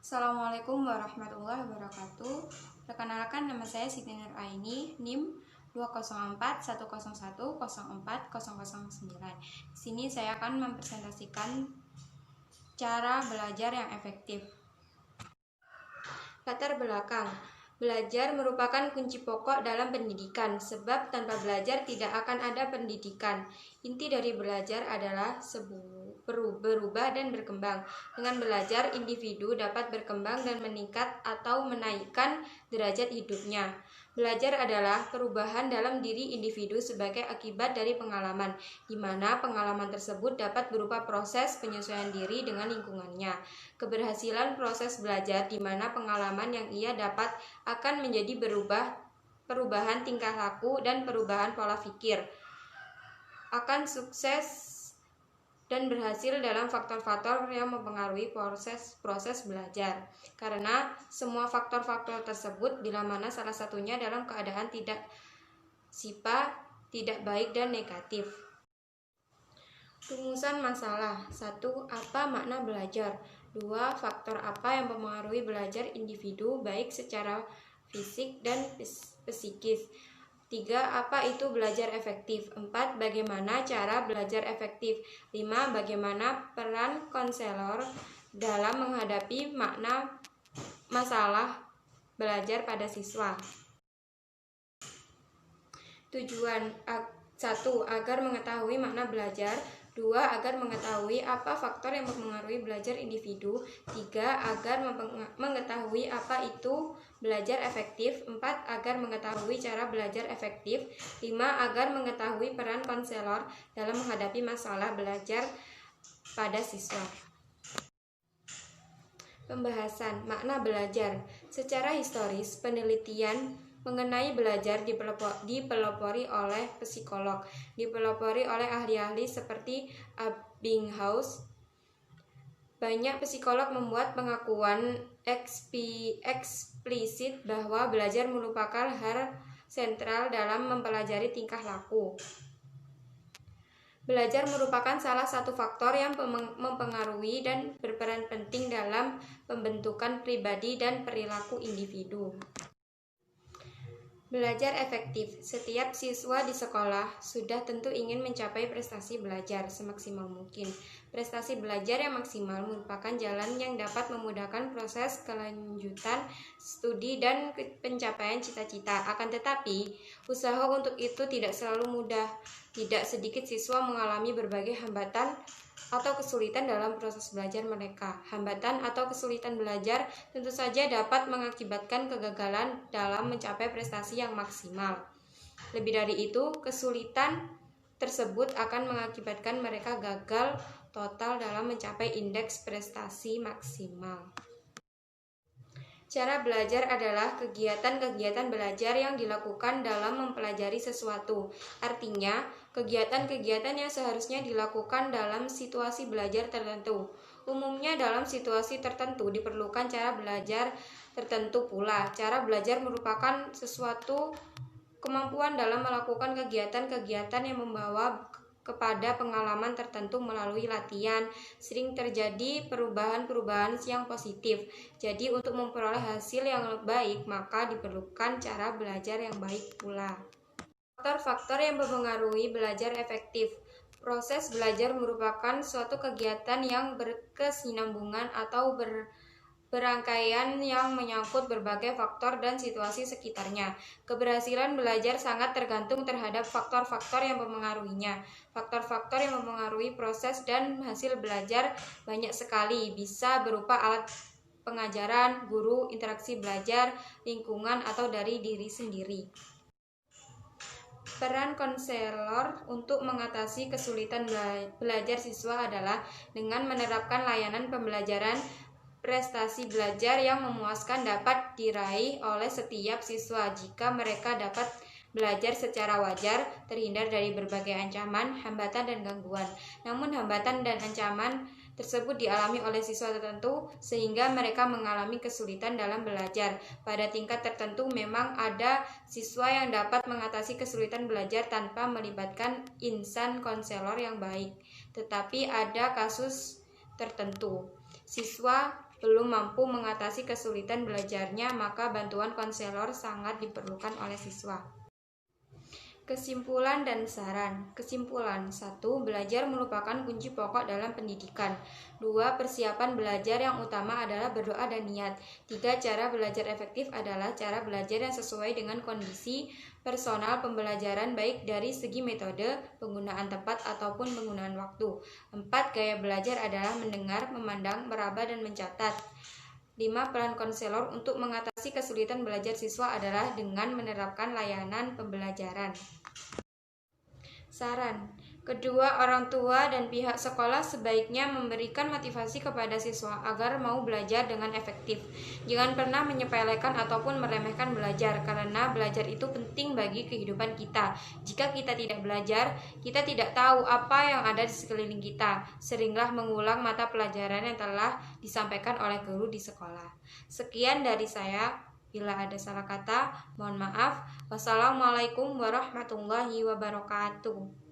Assalamualaikum warahmatullahi wabarakatuh. Perkenalkan, nama saya Siti Nur Aini, NIM 20410104009. Di sini saya akan mempresentasikan cara belajar yang efektif. Latar belakang. Belajar merupakan kunci pokok dalam pendidikan, sebab tanpa belajar tidak akan ada pendidikan. Inti dari belajar adalah berubah dan berkembang. Dengan belajar, individu dapat berkembang dan meningkat atau menaikkan derajat hidupnya. Belajar adalah perubahan dalam diri individu sebagai akibat dari pengalaman, di mana pengalaman tersebut dapat berupa proses penyesuaian diri dengan lingkungannya. Keberhasilan proses belajar di mana pengalaman yang ia dapat akan menjadi perubahan tingkah laku dan perubahan pola pikir. Akan sukses dan berhasil dalam faktor-faktor yang mempengaruhi proses belajar. Karena semua faktor-faktor tersebut bila mana salah satunya dalam keadaan tidak baik dan negatif. Rumusan masalah. 1. Apa makna belajar? 2. Faktor apa yang mempengaruhi belajar individu baik secara fisik dan psikis? 3. Apa itu belajar efektif? 4. Bagaimana cara belajar efektif? 5. Bagaimana peran konselor dalam menghadapi masalah belajar pada siswa? Tujuan. 1. Agar mengetahui makna belajar. 2. Agar mengetahui apa faktor yang mempengaruhi belajar individu. 3. Agar mengetahui apa itu belajar efektif. 4. Agar mengetahui cara belajar efektif. 5. Agar mengetahui peran konselor dalam menghadapi masalah belajar pada siswa. Pembahasan makna belajar. Secara historis, penelitian mengenai belajar dipelopori oleh psikolog, dipelopori oleh ahli-ahli seperti Ebbinghaus. Banyak psikolog membuat pengakuan eksplisit bahwa belajar merupakan hal sentral dalam mempelajari tingkah laku. Belajar merupakan salah satu faktor yang mempengaruhi dan berperan penting dalam pembentukan pribadi dan perilaku individu. Belajar efektif. Setiap siswa di sekolah sudah tentu ingin mencapai prestasi belajar semaksimal mungkin. Prestasi belajar yang maksimal merupakan jalan yang dapat memudahkan proses kelanjutan studi dan pencapaian cita-cita. Akan tetapi, usaha untuk itu tidak selalu mudah. Tidak sedikit siswa mengalami berbagai hambatan atau kesulitan dalam proses belajar mereka. Hambatan atau kesulitan belajar tentu saja dapat mengakibatkan kegagalan dalam mencapai prestasi yang maksimal. Lebih dari itu, kesulitan tersebut akan mengakibatkan mereka gagal total dalam mencapai indeks prestasi maksimal. Cara belajar adalah kegiatan-kegiatan belajar yang dilakukan dalam mempelajari sesuatu. Artinya, kegiatan-kegiatan yang seharusnya dilakukan dalam situasi belajar tertentu. Umumnya dalam situasi tertentu diperlukan cara belajar tertentu pula. Cara belajar merupakan sesuatu kemampuan dalam melakukan kegiatan-kegiatan yang membawa kepada pengalaman tertentu melalui latihan. Sering terjadi perubahan-perubahan yang positif. Jadi untuk memperoleh hasil yang baik, maka diperlukan cara belajar yang baik pula. Faktor-faktor yang mempengaruhi belajar efektif. Proses belajar merupakan suatu kegiatan yang berkesinambungan atau berangkaian yang menyangkut berbagai faktor dan situasi sekitarnya. Keberhasilan belajar sangat tergantung terhadap faktor-faktor yang mempengaruhinya. Faktor-faktor yang mempengaruhi proses dan hasil belajar banyak sekali, bisa berupa alat pengajaran, guru, interaksi belajar, lingkungan, atau dari diri sendiri. Peran konselor untuk mengatasi kesulitan belajar siswa adalah dengan menerapkan layanan pembelajaran. Prestasi belajar yang memuaskan dapat diraih oleh setiap siswa jika mereka dapat belajar secara wajar, terhindar dari berbagai ancaman, hambatan, dan gangguan. Namun hambatan dan ancaman tersebut dialami oleh siswa tertentu sehingga mereka mengalami kesulitan dalam belajar. Pada tingkat tertentu memang ada siswa yang dapat mengatasi kesulitan belajar tanpa melibatkan insan konselor yang baik. Tetapi ada kasus tertentu siswa belum mampu mengatasi kesulitan belajarnya, maka bantuan konselor sangat diperlukan oleh siswa. Kesimpulan dan saran. Kesimpulan: 1. Belajar merupakan kunci pokok dalam pendidikan. 2. Persiapan belajar yang utama adalah berdoa dan niat. 3. Cara belajar efektif adalah cara belajar yang sesuai dengan kondisi personal pembelajaran, baik dari segi metode, penggunaan tempat, ataupun penggunaan waktu. 4. Gaya belajar adalah mendengar, memandang, meraba, dan mencatat. 5. Peran konselor untuk mengatasi kesulitan belajar siswa adalah dengan menerapkan layanan pembelajaran. Saran: kedua orang tua dan pihak sekolah sebaiknya memberikan motivasi kepada siswa agar mau belajar dengan efektif. Jangan pernah menyepelekan ataupun meremehkan belajar, karena belajar itu penting bagi kehidupan kita. Jika kita tidak belajar, kita tidak tahu apa yang ada di sekeliling kita. Seringlah mengulang mata pelajaran yang telah disampaikan oleh guru di sekolah. Sekian dari saya. Bila ada salah kata, mohon maaf. Wassalamualaikum warahmatullahi wabarakatuh.